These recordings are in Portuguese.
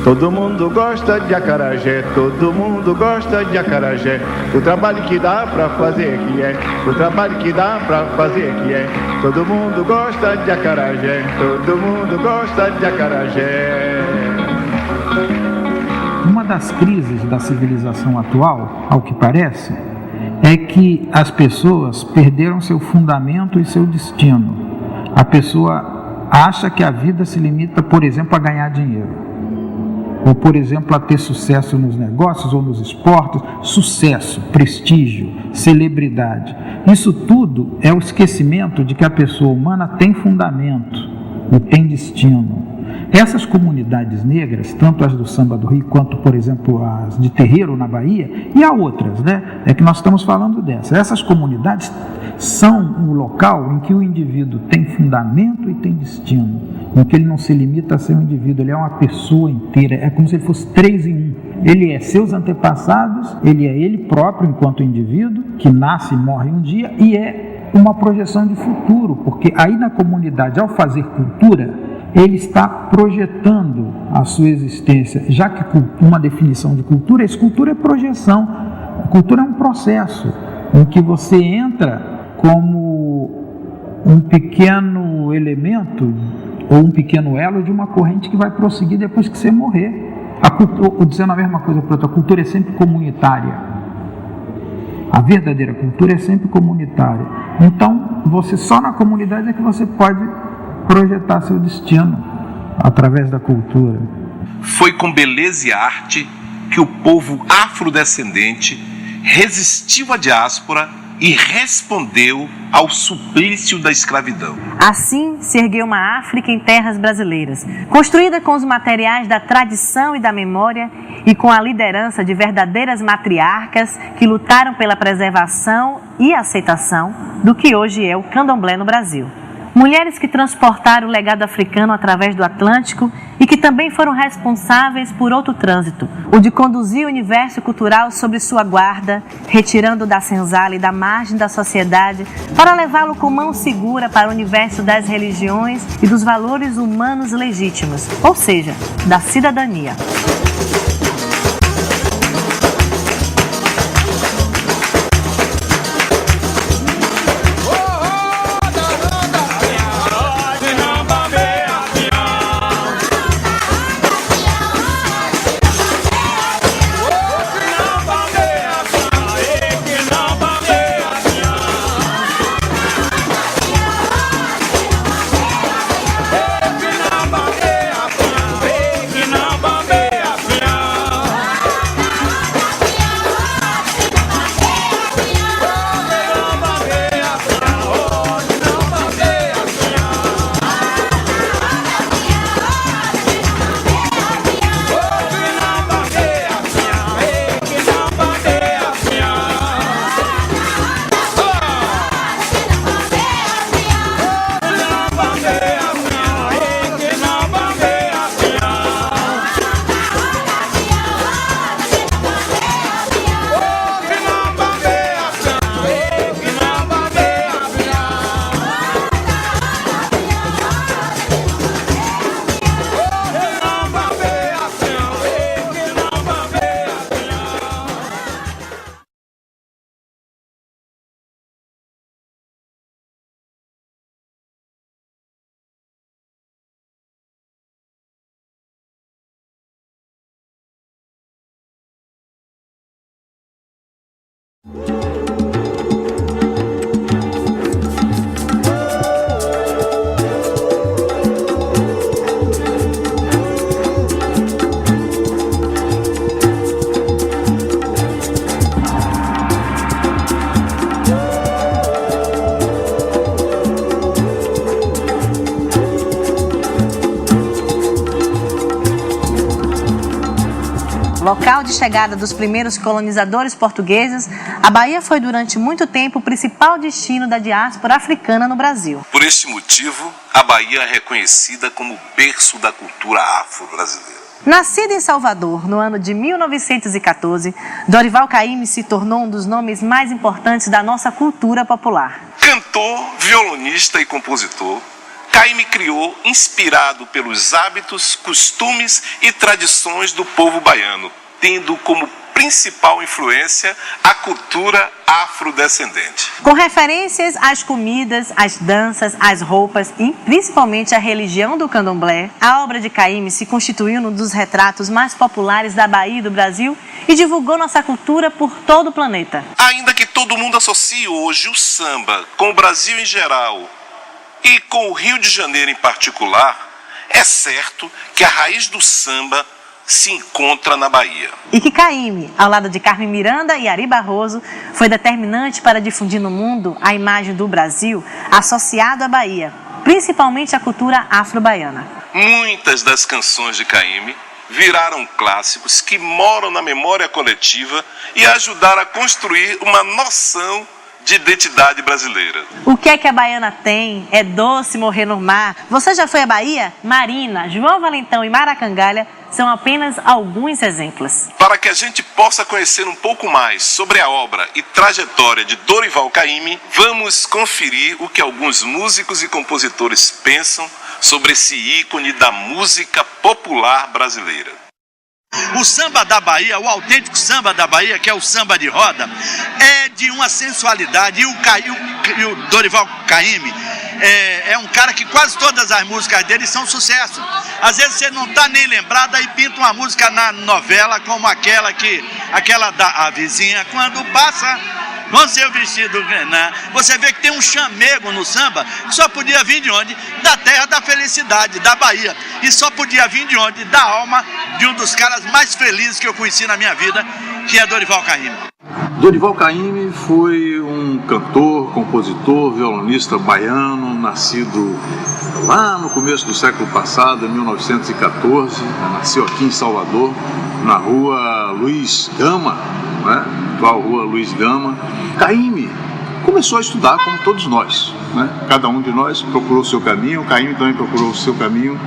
Todo mundo gosta de acarajé, todo mundo gosta de acarajé. O trabalho que dá pra fazer que é, o trabalho que dá pra fazer que é. Todo mundo gosta de acarajé, todo mundo gosta de acarajé. Uma das crises da civilização atual, ao que parece, é que as pessoas perderam seu fundamento e seu destino. A pessoa acha que a vida se limita, por exemplo, a ganhar dinheiro. Ou, por exemplo, a ter sucesso nos negócios ou nos esportes, sucesso, prestígio, celebridade. Isso tudo é o esquecimento de que a pessoa humana tem fundamento e tem destino. Essas comunidades negras, tanto as do Samba do Rio, quanto, por exemplo, as de Terreiro, na Bahia, e há outras, né? É que nós estamos falando dessas. Essas comunidades são um local em que o indivíduo tem fundamento e tem destino, em que ele não se limita a ser um indivíduo, ele é uma pessoa inteira, é como se ele fosse 3 em 1. Ele é seus antepassados, ele é ele próprio enquanto indivíduo, que nasce e morre um dia, e é uma projeção de futuro, porque aí na comunidade, ao fazer cultura, ele está projetando a sua existência, já que uma definição de cultura, escultura é projeção. A cultura é um processo em que você entra como um pequeno elemento ou um pequeno elo de uma corrente que vai prosseguir depois que você morrer. Dizendo a mesma coisa para outra, a cultura é sempre comunitária. A verdadeira cultura é sempre comunitária. Então, você só na comunidade é que você pode projetar seu destino através da cultura. Foi com beleza e arte que o povo afrodescendente resistiu à diáspora e respondeu ao suplício da escravidão. Assim se ergueu uma África em terras brasileiras, construída com os materiais da tradição e da memória e com a liderança de verdadeiras matriarcas que lutaram pela preservação e aceitação do que hoje é o candomblé no Brasil. Mulheres que transportaram o legado africano através do Atlântico e que também foram responsáveis por outro trânsito, o de conduzir o universo cultural sob sua guarda, retirando da senzala e da margem da sociedade para levá-lo com mão segura para o universo das religiões e dos valores humanos legítimos, ou seja, da cidadania. Local de chegada dos primeiros colonizadores portugueses, a Bahia foi durante muito tempo o principal destino da diáspora africana no Brasil. Por este motivo, a Bahia é reconhecida como berço da cultura afro-brasileira. Nascida em Salvador no ano de 1914, Dorival Caymmi se tornou um dos nomes mais importantes da nossa cultura popular. Cantor, violonista e compositor, Caymmi criou inspirado pelos hábitos, costumes e tradições do povo baiano, tendo como principal influência a cultura afrodescendente. Com referências às comidas, às danças, às roupas e principalmente à religião do candomblé, a obra de Caymmi se constituiu num dos retratos mais populares da Bahia e do Brasil e divulgou nossa cultura por todo o planeta. Ainda que todo mundo associe hoje o samba com o Brasil em geral e com o Rio de Janeiro em particular, é certo que a raiz do samba se encontra na Bahia. E que Caymmi, ao lado de Carmen Miranda e Ari Barroso, foi determinante para difundir no mundo a imagem do Brasil associado à Bahia, principalmente a cultura afro-baiana. Muitas das canções de Caymmi viraram clássicos que moram na memória coletiva e ajudaram a construir uma noção de identidade brasileira. O que é que a baiana tem? É doce morrer no mar. Você já foi à Bahia? Marina, João Valentão e Maracangalha são apenas alguns exemplos. Para que a gente possa conhecer um pouco mais sobre a obra e trajetória de Dorival Caymmi, vamos conferir o que alguns músicos e compositores pensam sobre esse ícone da música popular brasileira. O samba da Bahia, o autêntico samba da Bahia, que é o samba de roda, é de uma sensualidade. E o Dorival Caymmi é um cara que quase todas as músicas dele são sucesso. Às vezes você não está nem lembrado e pinta uma música na novela como aquela da A Vizinha Quando Passa com seu vestido grená. Você vê que tem um chamego no samba que só podia vir de onde? Da terra da felicidade, da Bahia. E só podia vir de onde? Da alma de um dos caras mais felizes que eu conheci na minha vida, que é Dorival Caymmi. Dorival Caymmi foi um cantor, compositor, violonista baiano, nascido lá no começo do século passado, em 1914, nasceu aqui em Salvador, na rua Luiz Gama, né? Atual rua Luiz Gama. Caymmi começou a estudar como todos nós, né? Cada um de nós procurou o seu caminho, o Caymmi também procurou o seu caminho,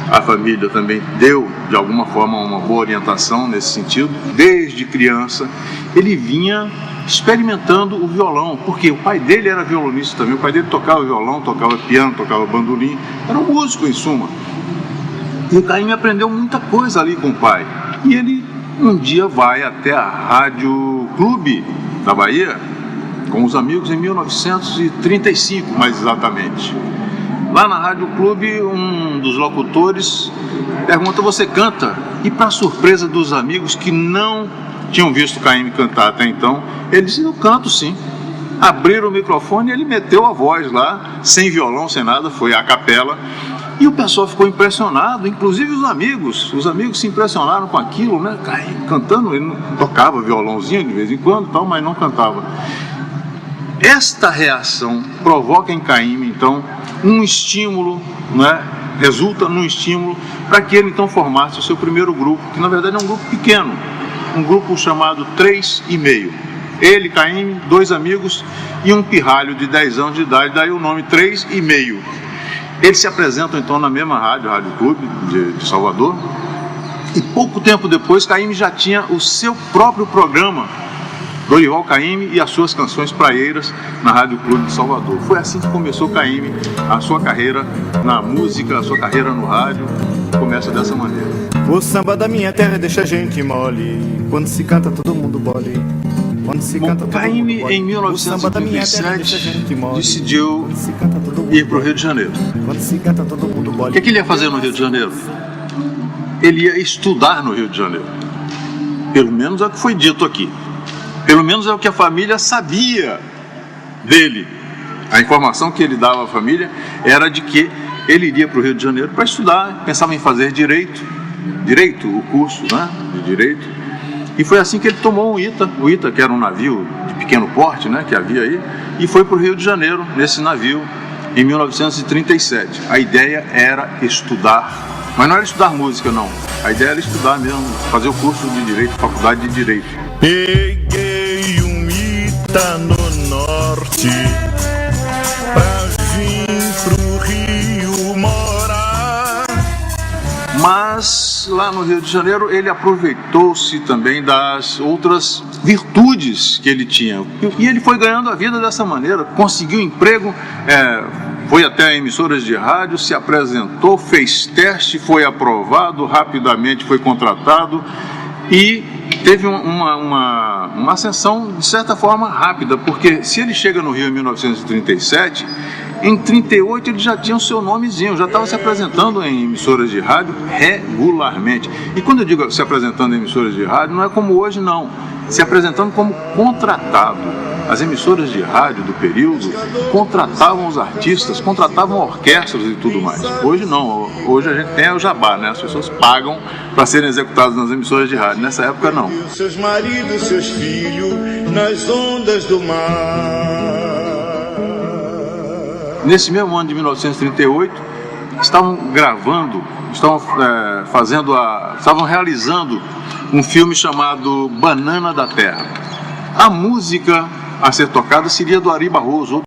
a família também deu, de alguma forma, uma boa orientação nesse sentido. Desde criança, ele vinha experimentando o violão, porque o pai dele era violonista também, o pai dele tocava violão, tocava piano, tocava bandolim, era um músico em suma. E o Caymmi aprendeu muita coisa ali com o pai. E ele um dia vai até a Rádio Clube da Bahia, com os amigos em 1935, mais exatamente. Lá na Rádio Clube, um dos locutores pergunta: você canta? E para surpresa dos amigos que não tinham visto Caymmi cantar até então, ele disse: eu canto sim. Abriram o microfone e ele meteu a voz lá, sem violão, sem nada, foi a capela. E o pessoal ficou impressionado, inclusive os amigos se impressionaram com aquilo, né? Caymmi cantando, ele não tocava violãozinho de vez em quando, tal, mas não cantava. Esta reação provoca em Caymmi, então, um estímulo, né? Resulta num estímulo para que ele, então, formasse o seu primeiro grupo, que na verdade é um grupo pequeno, um grupo chamado 3,5. Ele, Caymmi, 2 amigos e um pirralho de 10 anos de idade, daí o nome 3,5. Eles se apresentam, então, na mesma rádio, Rádio Clube de Salvador, e pouco tempo depois, Caymmi já tinha o seu próprio programa, Dorival Caymmi e as suas canções praieiras, na Rádio Clube de Salvador. Foi assim que começou Caymmi a sua carreira na música, a sua carreira no rádio, começa dessa maneira. O samba da minha terra deixa a gente mole, quando se canta todo mundo bole. Caymmi, em 1937, decidiu ir para o Rio de Janeiro. O que ele ia fazer no Rio de Janeiro? Ele ia estudar no Rio de Janeiro. Pelo menos é o que foi dito aqui. Pelo menos é o que a família sabia dele. A informação que ele dava à família era de que ele iria para o Rio de Janeiro para estudar, pensava em fazer direito, o curso, né, de direito. E foi assim que ele tomou o ITA, que era um navio de pequeno porte, né, que havia aí, e foi para o Rio de Janeiro, nesse navio, em 1937. A ideia era estudar, mas não era estudar música, não. A ideia era estudar mesmo, fazer o curso de direito, faculdade de direito. Peguei um ITA no norte pra vir pro Rio morar. Mas lá no Rio de Janeiro ele aproveitou-se também das outras virtudes que ele tinha. E ele foi ganhando a vida dessa maneira, conseguiu emprego, foi até emissoras de rádio, se apresentou, fez teste, foi aprovado, rapidamente foi contratado e teve uma ascensão de certa forma rápida, porque se ele chega no Rio em 1937, em 1938 ele já tinha o seu nomezinho, já estava se apresentando em emissoras de rádio regularmente. E quando eu digo se apresentando em emissoras de rádio, não é como hoje não, se apresentando como contratado. As emissoras de rádio do período contratavam os artistas, contratavam orquestras e tudo mais. Hoje não, hoje a gente tem o jabá, né? As pessoas pagam para serem executadas nas emissoras de rádio. Nessa época não. Seus maridos, seus filhos, nas ondas do mar. Nesse mesmo ano de 1938, estavam gravando, estavam realizando um filme chamado Banana da Terra. A música a ser tocada seria do Ari Barroso.